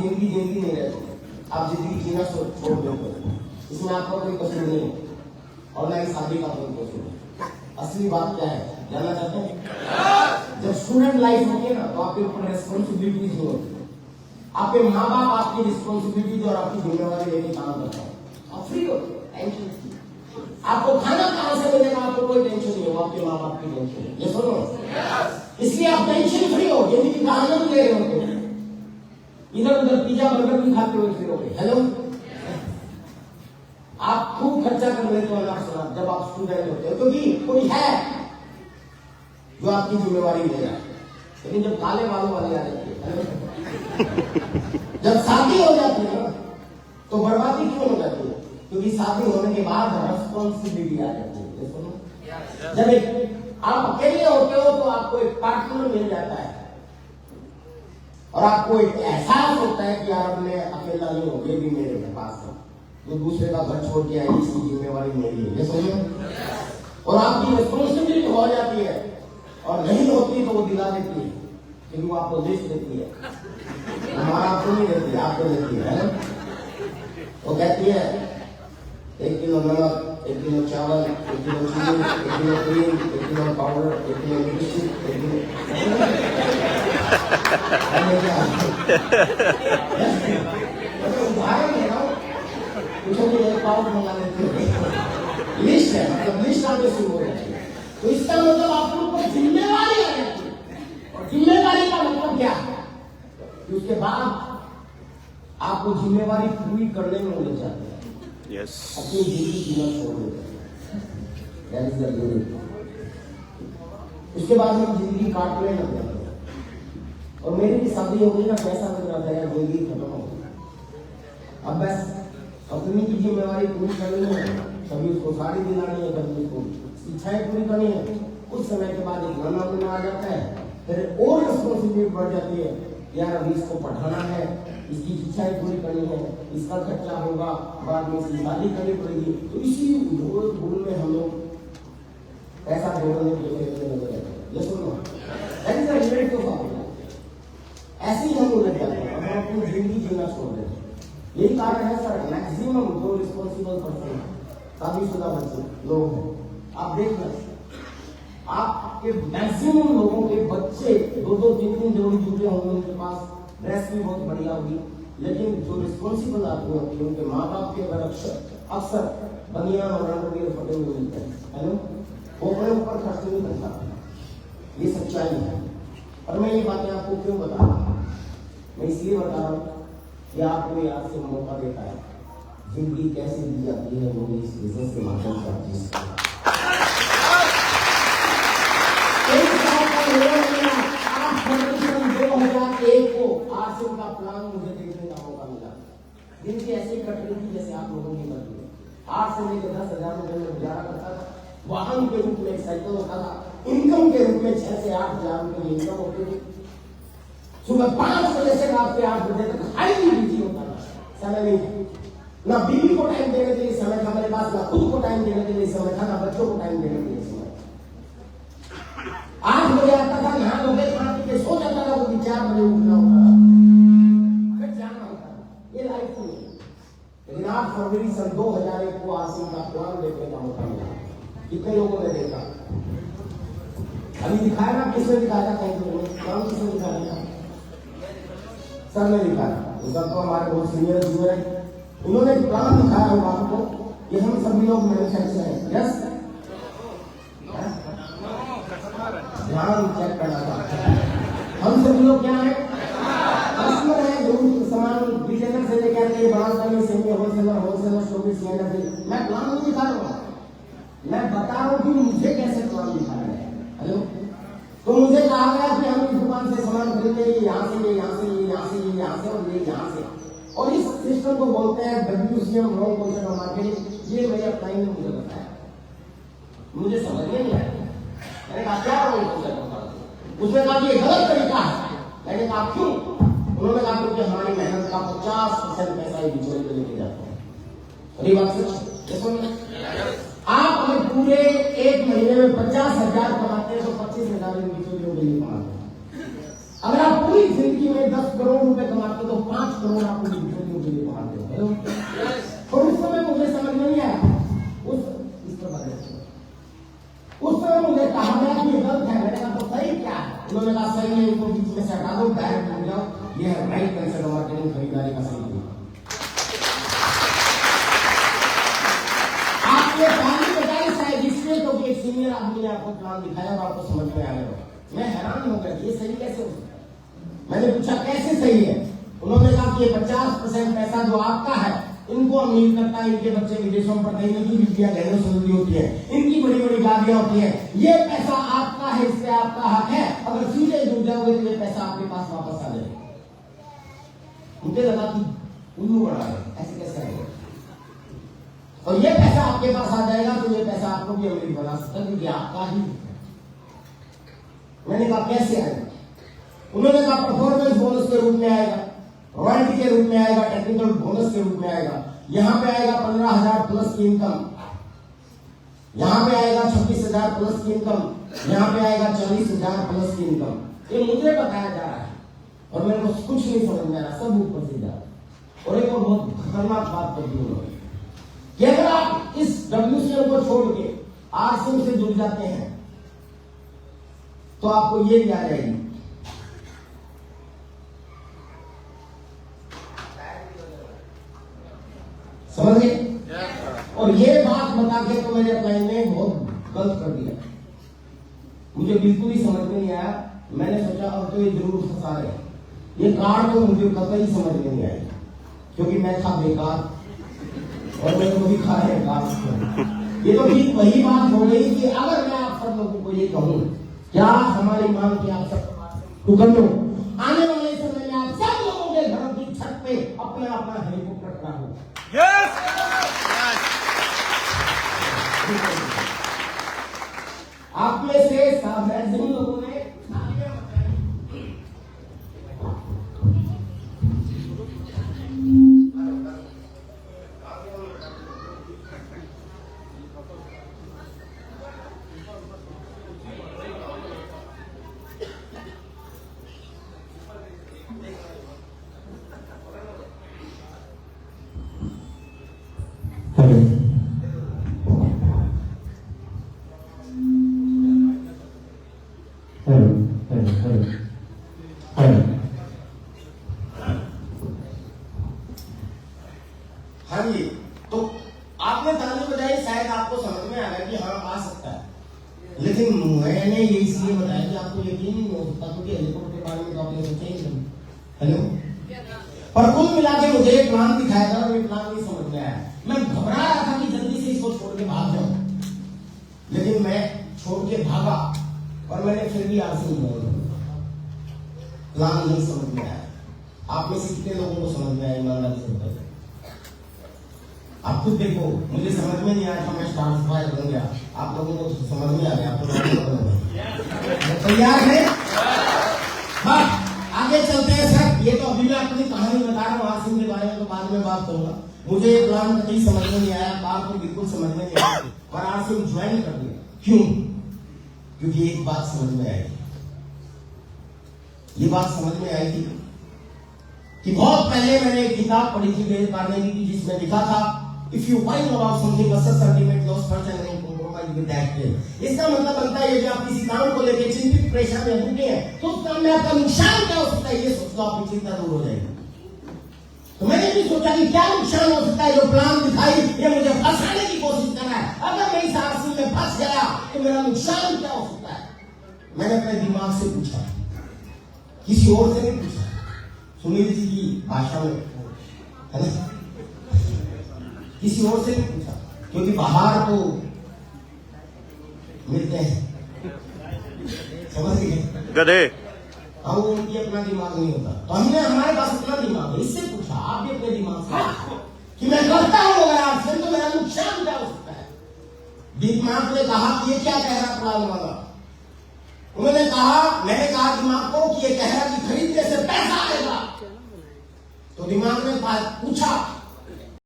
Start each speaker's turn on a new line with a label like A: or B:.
A: जिंदगी नहीं रहती, आप जिंदगी जीना छोड़ देते, इसमें आपका कोई कसूर नहीं है और ना ही शादी का कोई कसूर है। असली बात क्या है जानना चाहते हैं? जब स्टूडेंट लाइफ होती है ना तो आपके ऊपर रेस्पॉन्सिबिलिटीज नहीं होती, आपके माँ बाप आपकी रिस्पॉन्सिबिलिटीज और आपकी जिम्मेवारी लेके काम करते हैं, आप फ्री होते, टेंशन फ्री। आपको खाना कहाँ से मिलेगा आपको कोई टेंशन नहीं हो, आपके माँ बाप की टेंशन है, ये सुनो, इसलिए आप टेंशन फ्री हो, जिंदगी का आनंद ले रहे होते, इधर उधर पिज्जा बर्गर भी खाते हुए फिरोगे। हेलो, आप खूब खर्चा कर लेते हो जब आप स्टूडेंट होते हो, क्योंकि कोई है जो आपकी जिम्मेवारी ले रहा है। लेकिन जब काले बालों वाली आ जाती है, जब शादी हो जाती है ना तो बर्बादी क्यों हो जाती है? क्योंकि शादी होने के बाद रिस्पॉन्सिबिलिटी आ जाती है। जब आप अकेले होते हो तो आपको एक पार्टनर मिल जाता है और आपको एक एहसास होता है कि यार मैं अकेला नहीं हूं, ये भी मेरे पास है, जो दूसरे का घर छोड़ के आई इसकी जिम्मेवारी मेरी है, ये समझो। और आपकी रिस्पॉन्सिबिलिटी हो जाती है और नहीं होती तो वो दिला देती है, क्योंकि वो आपको लिस्ट देती है, हमारा आपको नहीं देती, आपको देती है। वो कहती है 1 किलो नमक, 1 किलो चावल, 1 किलो चीनी, 1 kilo cream, 1 kilo powder, 1 kilo lipstick, 1 kilo उदाहरण दे रहा हूँ, पाउडर मंगा लेते हो, लिस्ट है, मतलब लिस्ट आगे शुरू हो जाती है। तो इसका मतलब आपके ऊपर जिम्मेवारी आ जाती है, और जिम्मेवारी का मतलब क्या है कि उसके बाद आपको जिम्मेवारी पूरी करने में उलझ जाते हैं, अपनी जिंदगी जीना छोड़ देते हैं। उसके बाद हम जिंदगी काटने लग जाते हैं। और मेरी भी शादी हो गई ना, पैसा लग रहा था यार, जिंदगी खत्म हो गई। अब बस अपनी की जिम्मेवारी पूरी करनी है, कभी उसको साड़ी दिलानी है, कभी उसको इच्छाएं पूरी करनी है। कुछ समय के बाद एक नया महीना आ जाता है, फिर और रिस्पॉन्सिबिलिटी बढ़ जाती है, यार अभी इसको पढ़ाना है, इसकी इच्छाएं पूरी करनी है, इसका खर्चा होगा, बाद में इसकी शादी करनी पड़ेगी। तो इसी भूल में हम लोग पैसा जोड़ने के लिए लगे रहते हैं। ये सुनो, ऐसे ही हम उलझ जाते हैं और हम अपनी जिंदगी जीना छोड़ देते हैं। यही कारण है सर, मैक्सिमम जो रिस्पॉन्सिबल पर्सन शादीशुदा बच्चे लोग हैं, आप देख लें, आपके मैक्सिमम लोगों के बच्चे 2-2, 3-3 जोड़ी जूते होंगे उनके पास, ड्रेस भी बहुत बढ़िया होगी, लेकिन जो रिस्पॉन्सिबल आदमी होते हैं उनके माँ बाप के घर अक्सर बनियान और अंडरवियर फटे हुए मिलते हैं। हेलो, वो अपने ऊपर खर्च नहीं करता, ये सच्चाई है। और मैं ये बातें आपको क्यों बता रहा हूँ? मैं इसलिए बता रहा हूँ कि आपको याद से मौका देता है, जिंदगी कैसे दी जाती है वो इस बिजनेस के माध्यम से आप का प्लान मुझे देखने का मौका मिला। जिनकी ऐसी कट रही थी जैसे आप लोगों की कट रही, 8 से लेकर 10,000 रुपए में गुजारा करता था, वाहन के रूप में साइकिल होता था, इनकम के रूप में 6 से 8,000 रुपए इनकम होती थी। सुबह 5 बजे से रात के 8 बजे तक हाईली बिजी होता था, समय नहीं, ना बीवी को टाइम देने के लिए समय था मेरे पास, ना खुद को टाइम देने के लिए समय था, ना बच्चों को टाइम देने के लिए समय। 8 बजे आता था, नहा धो के खा पी के सो जाता था, तो 4 बजे उठना होता था, ये लाइफ नहीं। लेकिन 8 फरवरी सन 2001 को आसिम का प्लान देखने का मौका मिला। कितने लोगों ने देखा? अभी दिखाया ना, किसने दिखाया? प्लान किसने दिखाया? सर ने दिखाया, सर तो हमारे बहुत सीनियर जूनियर है, उन्होंने प्लान दिखाया होगा आपको, ये हम सभी लोग मैन्युफैक्चर हैं। यस, ध्यान चेक करना था, हम सभी लोग क्या है? कस्टमर है, जो सामान डिजाइनर से लेकर के बड़ा सामान सेमी होलसेलर शोपीस सीएनएफ। मैं प्लान नहीं दिखा रहा हूँ, मैं बता रहा हूँ कि मुझे कैसे प्लान दिखाना है। हेलो, तो मुझे कहा गया कि हम इस दुकान से सामान खरीदते हैं, यहाँ से ये, यहाँ से ये, यहाँ से ये, यहाँ से और ये यहाँ से, और इस सिस्टम को बोलते हैं WCM, wrong concept of marketing. ये मेरे क्लाइंट ने मुझे बताया, मुझे समझ नहीं आया। मैंने कहा क्या रॉन्ग कॉन्सेप्ट होता है? उसने कहा ये गलत तरीका है। मैंने कहा क्यों? उन्होंने कहा क्योंकि हमारी मेहनत का 50% पैसा ही बिचौलिए पे लेके जाते हैं। अरे बात सच, आप हमें पूरे 1 महीने में 50,000 कमाते हैं तो 25,000 बिचौलियों के लिए कमाते हैं। अगर आप पूरी जिंदगी में 10 करोड़ रुपए कमाते तो 5 करोड़ आपको डिग्रियों के लिए पढ़ाते हो। और उस समय मुझे समझ में नहीं आया, उस समय मुझे कहा गया कि ये गलत है। मैंने कहा तो सही क्या है? उन्होंने कहा सही है, इनको बीच में से हटा दो, डायरेक्ट हो जाओ, ये है राइट कंसेप्ट मार्केटिंग, खरीदारी का सही है। आप ये पहली बताई शायद इसलिए तो एक सीनियर आदमी ने आपको प्लान दिखाया और आपको समझ में आ गया। मैं हैरान हो गया, ये सही कैसे हो सकता है? मैंने पूछा कैसे सही है? उन्होंने कहा कि 50% पैसा जो आपका है इनको अमीर करता है, इनके बच्चे विदेशों में पढ़ते हैं, इनकी बिटियां गहनों से जुड़ी होती है, इनकी बड़ी बड़ी गाड़ियां होती है, ये पैसा आपका है, इससे आपका हक है। अगर सीधे जुड़ जाओगे तो ये पैसा आपके पास वापस आ जाएगा। मुझे लगा कि उल्लू बना है, ऐसे कैसे आएगा? और ये पैसा आपके पास आ जाएगा तो ये पैसा आपको भी अमीर बना सकता है, क्योंकि आपका ही। मैंने कहा कैसे आएगा? उन्होंने कहा परफॉर्मेंस बोनस के रूप में आएगा, रॉयल्टी के रूप में आएगा, टेक्निकल बोनस के रूप में आएगा। यहां पे आएगा 15,000 प्लस की इनकम, यहां पे आएगा 26,000 प्लस की इनकम, यहां पे आएगा 40,000 प्लस की इनकम। ये मुझे बताया जा रहा है और मेरे को कुछ नहीं समझ में आ रहा, सब ऊपर से जा रहा। और एक बहुत खतरनाक बात कर दी उन्होंने कि अगर आप इस WCM को छोड़ के RCM से जुड़ जाते हैं तो आपको ये भी आ जाएगी, समझ गए? और ये बात बता के तो मेरे प्लान ने बहुत गलत कर दिया, मुझे बिल्कुल ही समझ में नहीं आया। मैंने सोचा अब तो ये जरूर फंसा रहे, ये कार्ड तो मुझे कतई समझ में नहीं आई, क्योंकि मैं था बेकार और मेरे को भी खा है कार। ये तो ठीक वही बात हो गई कि अगर मैं आप सब लोगों को ये कहूं, क्या हमारी मांग की आप सब तो कर लो, आने वाले समय में आप सब लोगों के घरों की छत पे अपना अपना हेलीकॉप्टर खड़ा हो। Yes! आप में से जिन लोगों ने हाँ जी, तो आपने ताली बजाई, शायद आपको समझ में आ गया कि हाँ आ सकता है, लेकिन मैंने ये इसलिए बताया कि आपको यकीन नहीं हो सकता, क्योंकि हेलीकॉप्टर के बारे में तो आपने सोचा ही नहीं। हेलो, पर कुल मिला के मुझे एक प्लान दिखाया था और ये प्लान नहीं समझ में आया। मैं घबरा रहा था कि जल्दी से इसको छोड़ के भाग जाऊं, लेकिन मैं छोड़ के भागा और मैंने फिर भी आपसे प्लान नहीं समझ में आया। आप में से कितने लोगों को समझ में आया? ईमानदारी से बताइए। आप खुद देखो, मुझे समझ में नहीं आया था, मैं ट्रांसफर बन गया, आप लोगों को समझ में आ गया, आपको तैयार है? हाँ, आगे चलते हैं सर। ये तो अभी मैं अपनी कहानी बता रहा हूँ, RCM के बारे में तो बाद में बात करूंगा। मुझे ये प्लान कहीं समझ में नहीं आया, बात तो बिल्कुल समझ में नहीं आया, पर RCM ज्वाइन कर दिया। क्यों? क्योंकि एक बात समझ में आई, ये बात समझ में आई थी कि बहुत पहले मैंने एक किताब पढ़ी थी डेल कार्नेगी की, जिसमें लिखा था if you wine about something versus ultimate loss first and नहीं कॉम्प्रोमाइज विद दैट। इसका मतलब बनता है कि आप किसी काम को लेकर चिंतित परेशान या भूखे हैं तो उस काम में आपका नुकसान क्या हो सकता है, ये सोचकर आपकी चिंता दूर हो जाएगी। तो मैंने भी सोचा कि क्या नुकसान हो सकता है, जो प्लान दिखाई ये मुझे फंसाने की कोशिश कर रहा है। अगर मैं इस RCM में फंस गया तो मेरा नुकसान क्या हो सकता है? मैंने अपने दिमाग से पूछा, किसी और से नहीं पूछा, सुनील जी की भाषा में, है ना, किसी और से नहीं पूछा, क्योंकि बाहर तो मिलते हैं, समझ गए गधे, हम उनकी अपना दिमाग नहीं होता, तो हमने हमारे पास अपना दिमाग है, इससे पूछा। आप भी अपने दिमाग से कि मैं करता हूं अगर RCM तो मेरा नुकसान क्या हो सकता है। दिमाग ने कहा कि ये क्या कह रहा प्लान वाला, उन्होंने कहा, मैंने कहा दिमाग को कि ये कह रहा कि खरीदने से पैसा आएगा, तो दिमाग ने पूछा